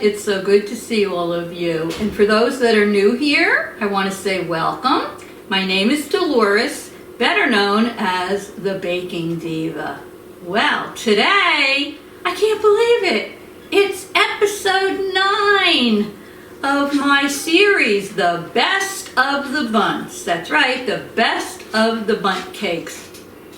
It's so good to see all of you. And for those that are new here, I want to say welcome. My name is Dolores, better known as the Baking Diva. Well, today, I can't believe it. It's episode 9 of my series, The Best of the Bundts. That's right, the best of the Bundt cakes.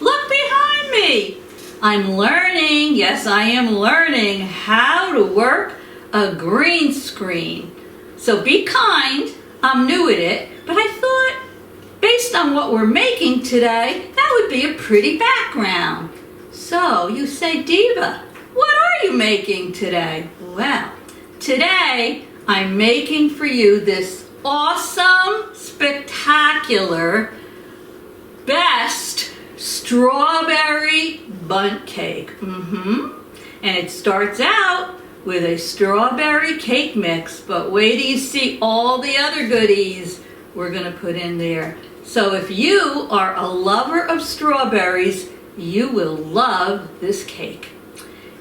Look behind me. I'm learning, yes, I am learning how to work a green screen. So be kind, I'm new at it, but I thought, based on what we're making today, that would be a pretty background. So you say, Diva, what are you making today? Well, today I'm making for you this awesome, spectacular, best strawberry Bundt cake. And it starts out with a strawberry cake mix, but wait till you see all the other goodies we're going to put in there. So if you are a lover of strawberries, you will love this cake.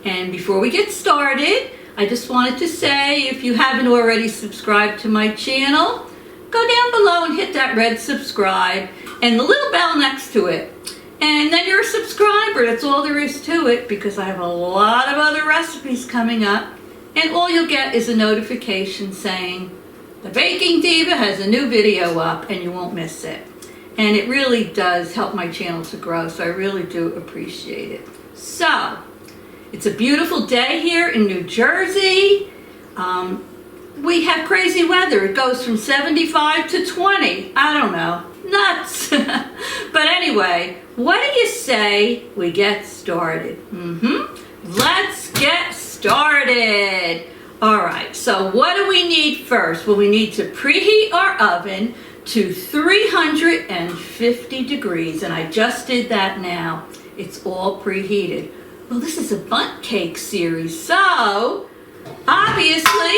And before we get started, I just wanted to say, if you haven't already subscribed to my channel, go down below and hit that red subscribe and the little bell next to it. And then you're a subscriber. That's all there is to it, because I have a lot of other recipes coming up. And all you'll get is a notification saying, the Baking Diva has a new video up, and you won't miss it. And it really does help my channel to grow, so I really do appreciate it. So, it's a beautiful day here in New Jersey. We have crazy weather. It goes from 75 to 20. I don't know. Nuts. But anyway, what do you say we get started? Let's get started. All right, so what do we need first? Well, we need to preheat our oven to 350 degrees, and I just did that now. It's all preheated. Well, this is a Bundt cake series, so obviously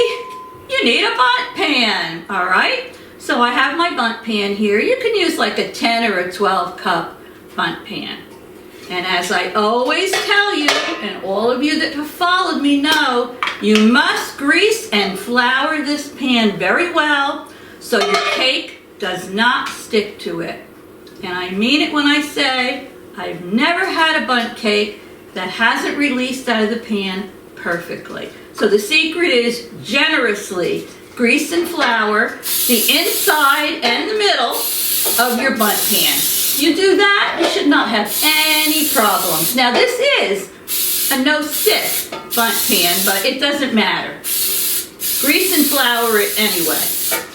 you need a Bundt pan, all right? So I have my Bundt pan here. You can use like a 10 or a 12 cup Bundt pan. And as I always tell you, and all of you that have followed me know, you must grease and flour this pan very well so your cake does not stick to it. And I mean it when I say I've never had a Bundt cake that hasn't released out of the pan perfectly. So the secret is generously grease and flour the inside and the middle of your Bundt pan. You do that, you should not have any problems. Now this is a no-stick Bundt pan, but it doesn't matter. Grease and flour it anyway.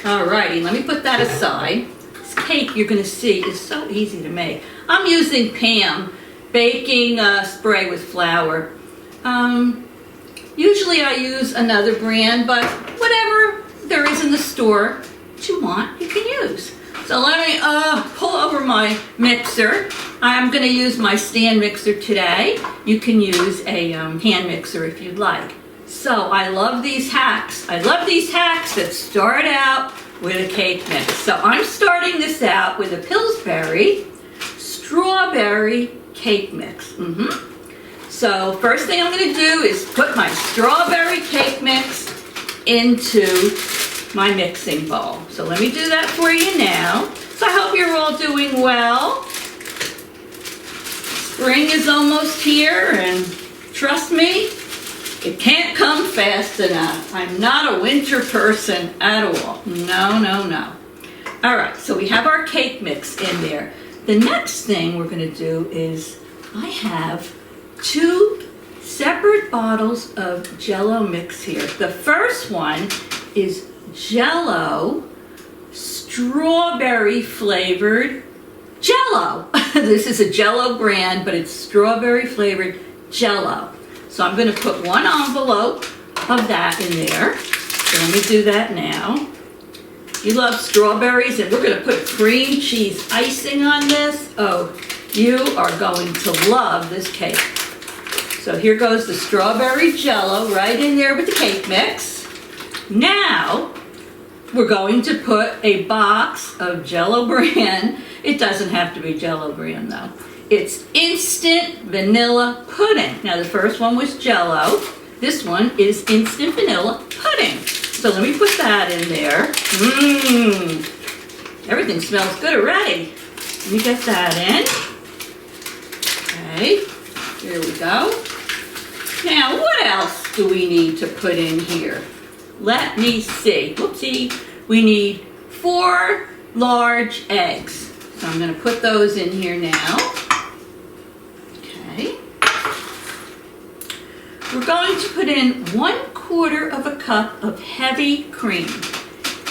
Alrighty, let me put that aside. This cake, you're going to see, is so easy to make. I'm using Pam baking spray with flour. Usually I use another brand, but whatever there is in the store that you want, you can use. So let me pull over my mixer. I'm going to use my stand mixer today. You can use a hand mixer if you'd like. So I love these hacks. I love these hacks that start out with a cake mix. So I'm starting this out with a Pillsbury strawberry cake mix. So first thing I'm going to do is put my strawberry cake mix into my mixing bowl. So let me do that for you now. So I hope you're all doing well. Spring is almost here, and trust me, it can't come fast enough. I'm not a winter person at all. No, no, no. All right, so we have our cake mix in there. The next thing we're going to do is I have 2 separate bottles of Jello mix here. The first one is Jello strawberry flavored Jello. This is a Jello brand, but it's strawberry flavored Jello. So I'm going to put 1 envelope of that in there. So let me do that now. You love strawberries, and we're going to put cream cheese icing on this. Oh, you are going to love this cake. So here goes the strawberry Jello right in there with the cake mix. Now, we're going to put a box of Jello brand. It doesn't have to be Jello brand though. It's instant vanilla pudding. Now the first one was Jello. This one is instant vanilla pudding. So let me put that in there. Everything smells good already. Let me get that in. Okay, here we go. Now, what else do we need to put in here? Let me see. Whoopsie. We need 4 large eggs. So I'm going to put those in here now. Okay. We're going to put in 1/4 cup of heavy cream.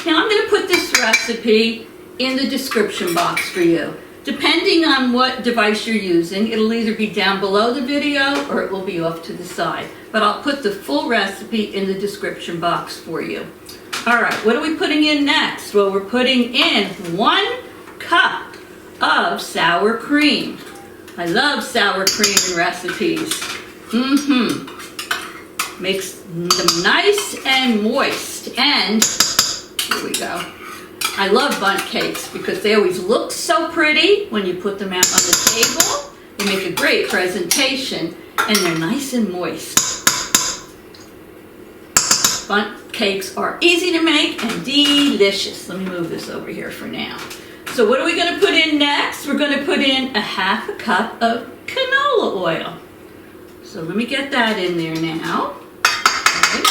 Now I'm going to put this recipe in the description box for you. Depending on what device you're using, it'll either be down below the video or it will be off to the side. But I'll put the full recipe in the description box for you. All right, what are we putting in next? Well, we're putting in 1 cup of sour cream. I love sour cream in recipes. Makes them nice and moist. And here we go. I love Bundt cakes because they always look so pretty when you put them out on the table. They make a great presentation and they're nice and moist. Bundt cakes are easy to make and delicious. Let me move this over here for now. So what are we going to put in next? We're going to put in 1/2 cup of canola oil. So let me get that in there now. Okay.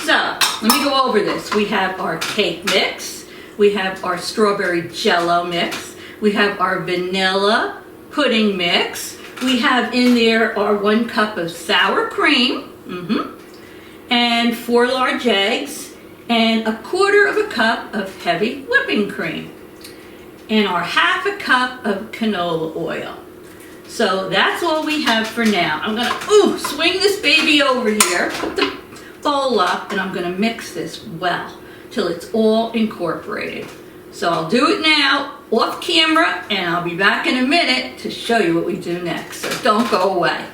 So let me go over this. We have our cake mix. We have our strawberry Jello mix. We have our vanilla pudding mix. We have in there our 1 cup of sour cream. And 4 large eggs. And 1/4 cup of heavy whipping cream. And our 1/2 cup of canola oil. So that's all we have for now. I'm gonna swing this baby over here, put the bowl up, and I'm gonna mix this well till it's all incorporated. So I'll do it now off camera and I'll be back in a minute to show you what we do next. So don't go away.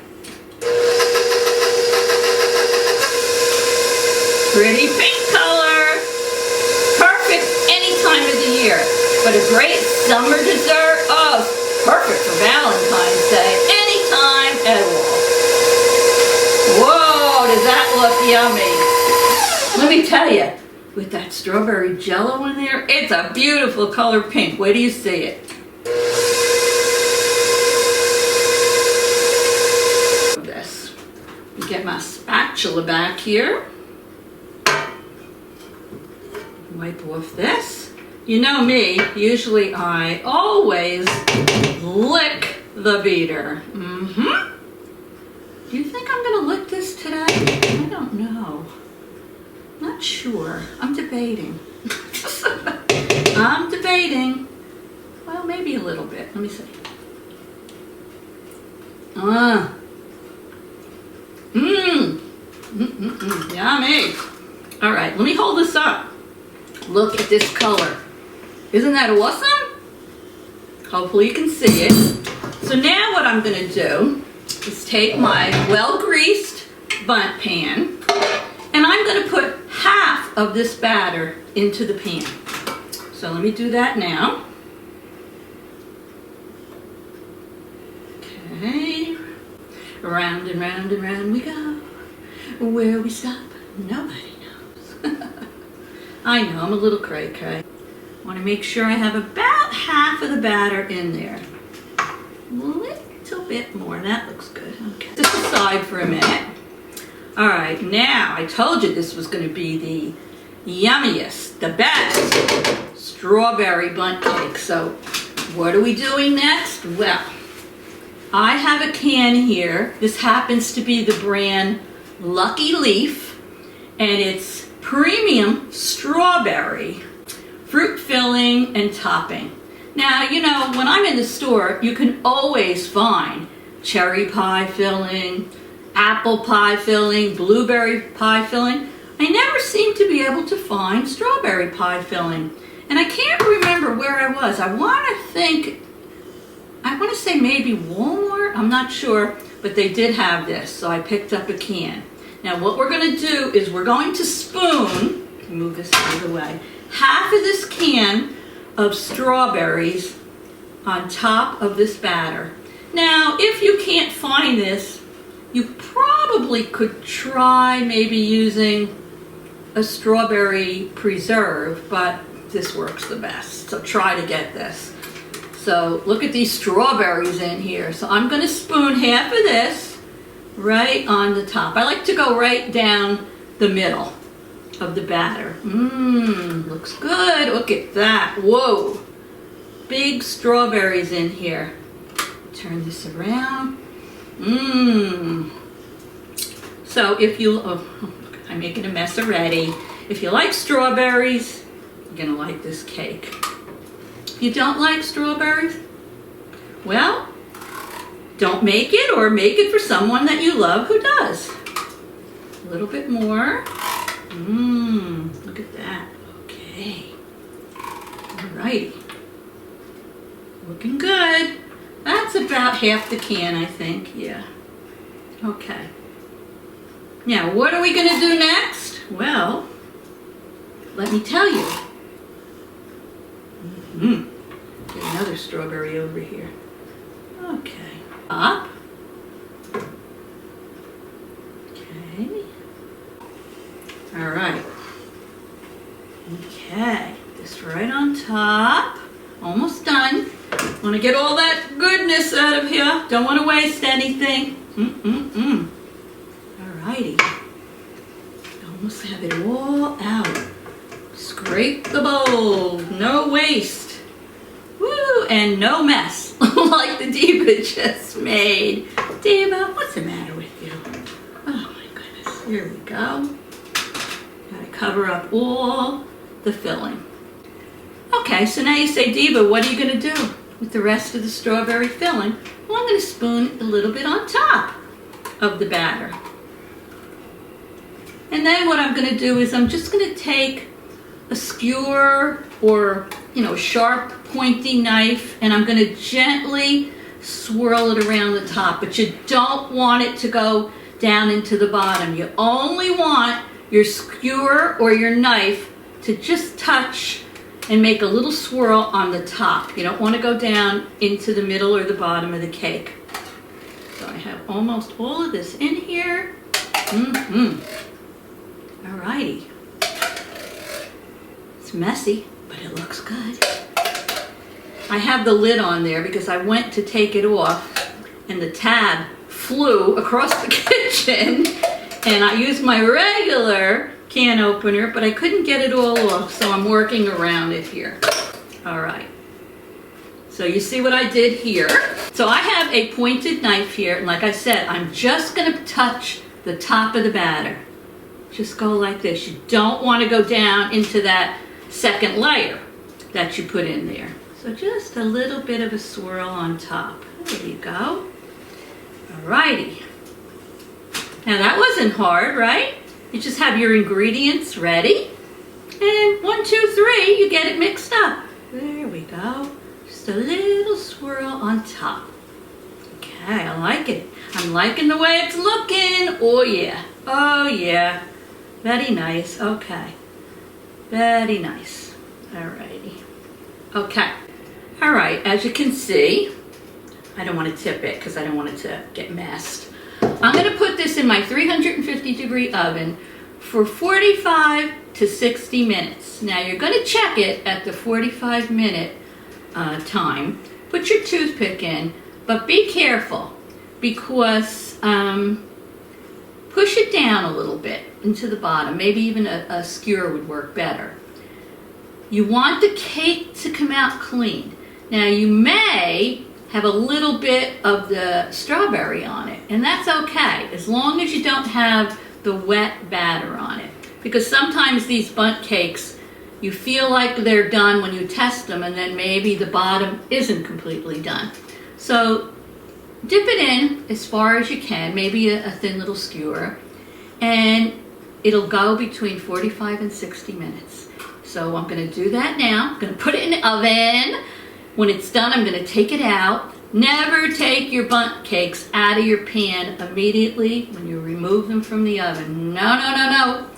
Pretty pink color. Perfect any time of the year. But a great summer dessert. Oh, perfect for Valentine's Day. Anytime at all. Whoa, does that look yummy? Let me tell you, with that strawberry Jello in there, it's a beautiful color pink. Wait till you see it. This. Get my spatula back here. Wipe off this. You know me, usually I always lick the beater. Do you think I'm gonna lick this today? I don't know. Not sure. I'm debating. I'm debating. Well, maybe a little bit. Let me see. Yummy. All right, let me hold this up. Look at this color. Isn't that awesome? Hopefully you can see it. So now what I'm going to do is take my well-greased Bundt pan and I'm going to put 1/2 of this batter into the pan. So let me do that now. Okay. Round and round and round we go. Where we stop, nobody knows. I know, I'm a little cray-cray. Want to make sure I have about 1/2 of the batter in there. A little bit more, that looks good. Okay, just aside for a minute. All right, now I told you this was going to be the yummiest, the best strawberry Bundt cake. So what are we doing next? Well, I have a can here. This happens to be the brand Lucky Leaf, and it's premium strawberry, fruit filling and topping. Now, you know, when I'm in the store, you can always find cherry pie filling, apple pie filling, blueberry pie filling. I never seem to be able to find strawberry pie filling. And I can't remember where I was. I want to say maybe Walmart, I'm not sure, but they did have this, so I picked up a can. Now what we're going to do is we're going to spoon, move this out of the way, 1/2 of this can of strawberries on top of this batter. Now if you can't find this, you probably probably could try maybe using a strawberry preserve, but this works the best. So try to get this. So look at these strawberries in here. So I'm going to spoon half of this right on the top. I like to go right down the middle of the batter. Looks good. Look at that. Whoa. Big strawberries in here. Turn this around. So if you, I'm making a mess already. If you like strawberries, you're gonna like this cake. If you don't like strawberries, well, don't make it, or make it for someone that you love who does. A little bit more. Look at that. Okay. Alrighty. Looking good. That's about half the can, I think. Yeah. Okay. Now, what are we going to do next? Well, let me tell you. Get another strawberry over here. Okay. Up. Okay. All right. Okay. This right on top. Almost done. Want to get all that goodness out of here. Don't want to waste anything. Alrighty. Almost have it all out. Scrape the bowl. No waste. Woo! And no mess. Like the Diva just made. Diva, what's the matter with you? Oh my goodness. Here we go. Gotta cover up all the filling. Okay, so now you say, Diva, what are you going to do with the rest of the strawberry filling? Well, I'm going to spoon a little bit on top of the batter. And then what I'm going to do is I'm just going to take a skewer or, a sharp, pointy knife, and I'm going to gently swirl it around the top. But you don't want it to go down into the bottom. You only want your skewer or your knife to just touch and make a little swirl on the top. You don't want to go down into the middle or the bottom of the cake. So I have almost all of this in here. Alrighty. It's messy, but it looks good. I have the lid on there because I went to take it off and the tab flew across the kitchen, and I used my regular can opener, but I couldn't get it all off, so I'm working around it here. All right. So you see what I did here? So I have a pointed knife here, and like I said, I'm just going to touch the top of the batter. Just go like this. You don't want to go down into that second layer that you put in there. So just a little bit of a swirl on top. There you go. All righty. Now that wasn't hard, right? You just have your ingredients ready, and 1, 2, 3, you get it mixed up. There we go. Just a little swirl on top. Okay, I like it. I'm liking the way it's looking. Oh yeah, oh yeah. Very nice, okay. Very nice. Alrighty. Okay, all right, as you can see, I don't want to tip it because I don't want it to get messed. I'm going to put this in my 350-degree oven for 45 to 60 minutes. Now you're going to check it at the 45-minute time. Put your toothpick in, but be careful because push it down a little bit into the bottom. Maybe even a skewer would work better. You want the cake to come out clean. Now you may have a little bit of the strawberry on it, and that's okay, as long as you don't have the wet batter on it. Because sometimes these Bundt cakes, you feel like they're done when you test them, and then maybe the bottom isn't completely done. So dip it in as far as you can, maybe a thin little skewer, and it'll go between 45 and 60 minutes. So I'm going to do that now. I'm going to put it in the oven. When it's done, I'm going to take it out. Never take your Bundt cakes out of your pan immediately when you remove them from the oven. No, no, no, no.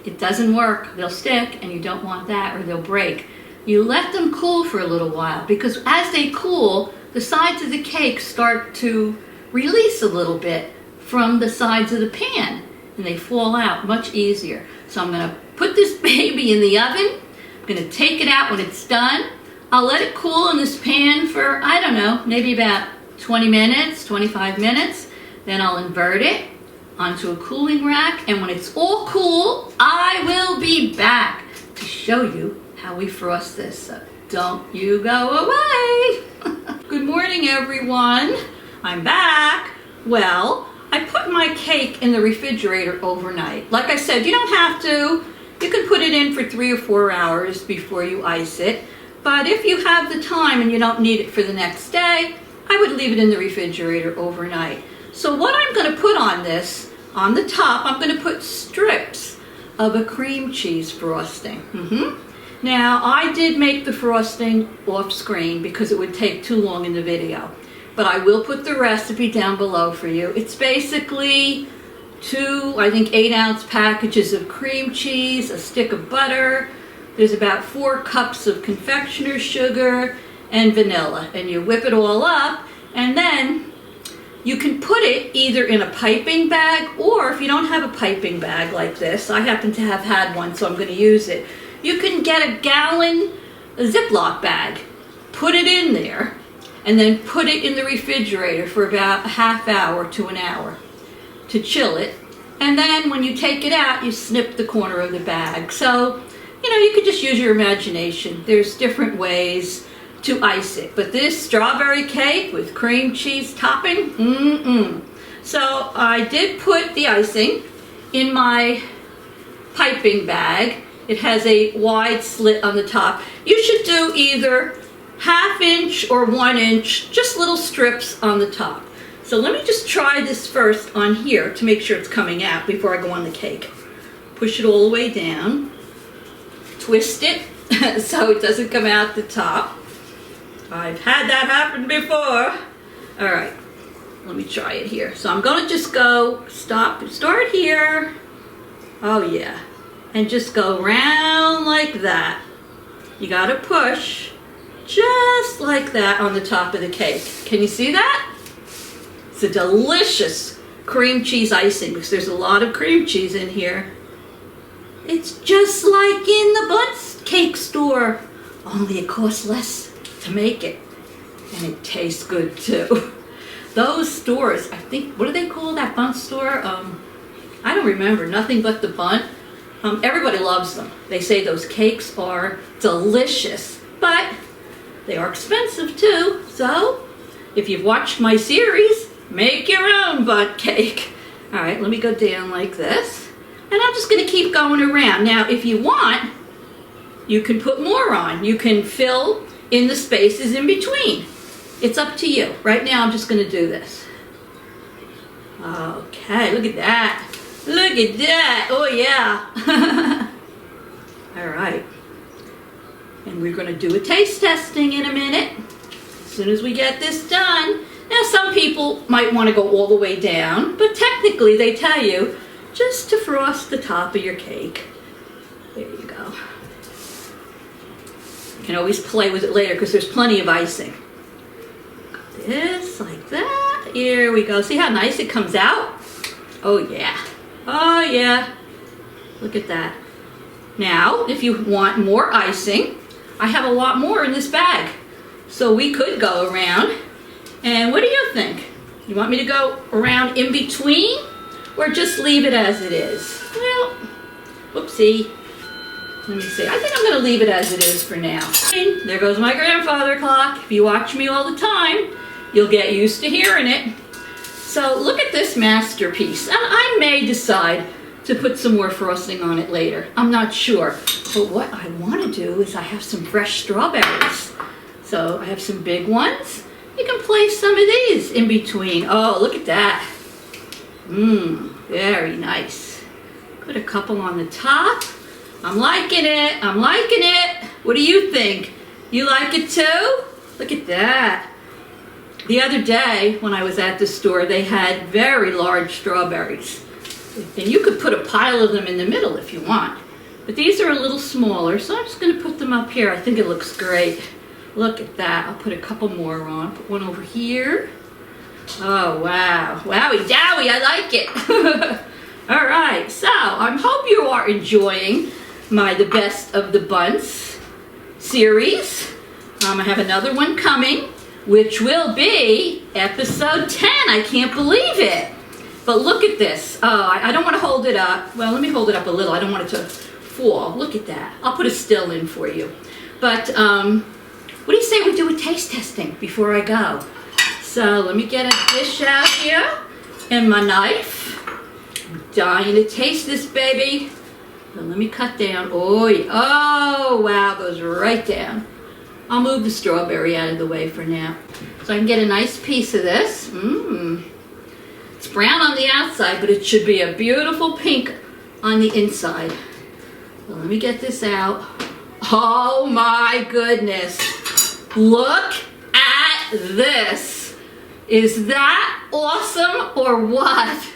It doesn't work. They'll stick, and you don't want that, or they'll break. You let them cool for a little while, because as they cool, the sides of the cake start to release a little bit from the sides of the pan, and they fall out much easier. So I'm going to put this baby in the oven. I'm going to take it out when it's done. I'll let it cool in this pan for, I don't know, maybe about 20 minutes, 25 minutes. Then I'll invert it onto a cooling rack, and when it's all cool, I will be back to show you how we frost this. So don't you go away. Good morning, everyone. I'm back. Well, I put my cake in the refrigerator overnight. Like I said, you don't have to. You can put it in for 3 or 4 hours before you ice it. But if you have the time and you don't need it for the next day, I would leave it in the refrigerator overnight. So what I'm going to put on this, on the top, I'm going to put strips of a cream cheese frosting. Now, I did make the frosting off screen because it would take too long in the video. But I will put the recipe down below for you. It's basically 2, I think 8-ounce packages of cream cheese, a stick of butter. There's about 4 cups of confectioner's sugar and vanilla. And you whip it all up, and then you can put it either in a piping bag, or if you don't have a piping bag like this, I happen to have had one, so I'm going to use it. You can get a gallon Ziploc bag, put it in there, and then put it in the refrigerator for about a half hour to an hour to chill it. And then when you take it out, you snip the corner of the bag. So, you know, you could just use your imagination. There's different ways to ice it. But this strawberry cake with cream cheese topping, So I did put the icing in my piping bag. It has a wide slit on the top. You should do either 1/2 inch or 1 inch, just little strips on the top. So let me just try this first on here to make sure it's coming out before I go on the cake. Push it all the way down. Twist it so it doesn't come out the top. I've had that happen before. All right, let me try it here. So I'm gonna just go, start here. Oh yeah, and just go round like that. You gotta push just like that on the top of the cake. Can you see that? It's a delicious cream cheese icing because there's a lot of cream cheese in here. It's just like in the Bundts cake store, only it costs less to make it, and it tastes good too. Those stores, I think, what do they call that Bundt store? I don't remember, nothing but the Bundt. Everybody loves them. They say those cakes are delicious, but they are expensive too. So if you've watched my series, make your own Bundt cake. All right, let me go down like this. And I'm just going to keep going around. Now, if you want, you can put more on. You can fill in the spaces in between. It's up to you. Right now, I'm just going to do this. Okay, look at that. Look at that. Oh, yeah. All right. And we're going to do a taste testing in a minute. As soon as we get this done. Now, some people might want to go all the way down, but technically they tell you just to frost the top of your cake. There you go. You can always play with it later because there's plenty of icing. This, like that. Here we go. See how nice it comes out? Oh, yeah. Oh, yeah. Look at that. Now, if you want more icing, I have a lot more in this bag. So we could go around. And what do you think? You want me to go around in between or just leave it as it is? Well, whoopsie. Let me see. I think I'm going to leave it as it is for now. And there goes my grandfather clock. If you watch me all the time, you'll get used to hearing it. So look at this masterpiece. And I may decide to put some more frosting on it later. I'm not sure. But what I want to do is I have some fresh strawberries. So I have some big ones. You can place some of these in between. Oh, look at that. Very nice. Put a couple on the top. I'm liking it. I'm liking it. What do you think? You like it too? Look at that. The other day when I was at the store, they had very large strawberries. And you could put a pile of them in the middle if you want. But these are a little smaller, so I'm just going to put them up here. I think it looks great. Look at that. I'll put a couple more on. Put one over here. Oh, wow. Wowie dowie, I like it. All right, so I hope you are enjoying the Best of the Bundts series. I have another one coming, which will be episode 10. I can't believe it. But look at this. Oh, I don't want to hold it up. Well, let me hold it up a little. I don't want it to fall. Look at that. I'll put a still in for you. But what do you say we do a taste testing before I go? So let me get a dish out here and my knife. I'm dying to taste this baby. So let me cut down. Oh, yeah. Oh, wow, goes right down. I'll move the strawberry out of the way for now. So I can get a nice piece of this. It's brown on the outside, but it should be a beautiful pink on the inside. So let me get this out. Oh my goodness. Look at this. Is that awesome or what?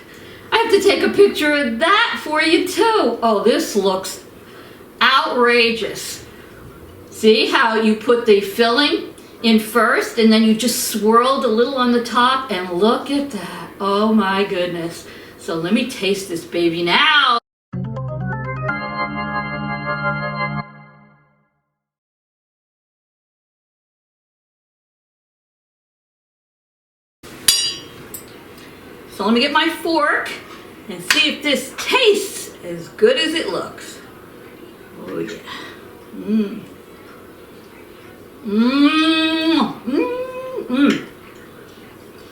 I have to take a picture of that for you too. Oh, this looks outrageous. See how you put the filling in first and then you just swirled a little on the top, and look at that. Oh my goodness. So let me taste this baby now. So let me get my fork and see if this tastes as good as it looks. Oh yeah.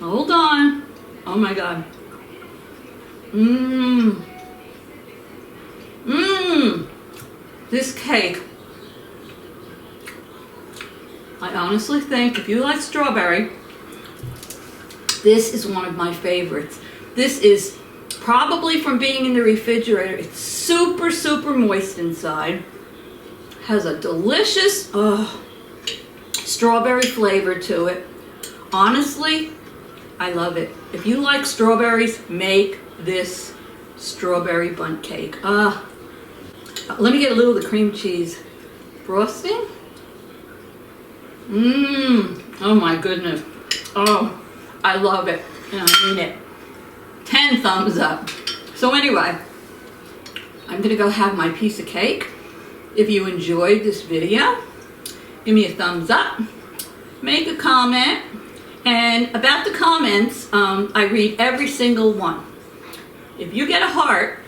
Hold on. Oh my God. This cake, I honestly think if you like strawberry, this is one of my favorites. This is probably from being in the refrigerator. It's super, super moist inside. Has a delicious strawberry flavor to it. Honestly, I love it. If you like strawberries, make this strawberry bundt cake. Let me get a little of the cream cheese frosting. Oh my goodness. Oh, I love it. And I mean it. 10 thumbs up. So anyway, I'm gonna go have my piece of cake. If you enjoyed this video, give me a thumbs up, make a comment, and about the comments, I read every single one. If you get a heart,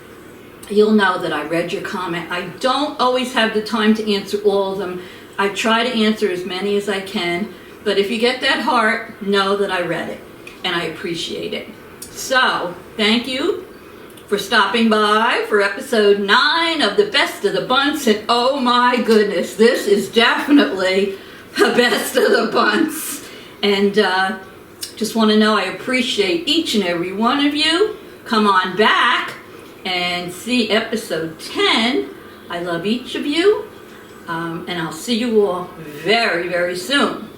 you'll know that I read your comment. I don't always have the time to answer all of them. I try to answer as many as I can, but if you get that heart, know that I read it, and I appreciate it. So, thank you for stopping by for episode 9 of the Best of the Bundts, and oh my goodness, this is definitely the best of the Bundts. And just want to know I appreciate each and every one of you. Come on back and see episode 10. I love each of you, and I'll see you all very, very soon.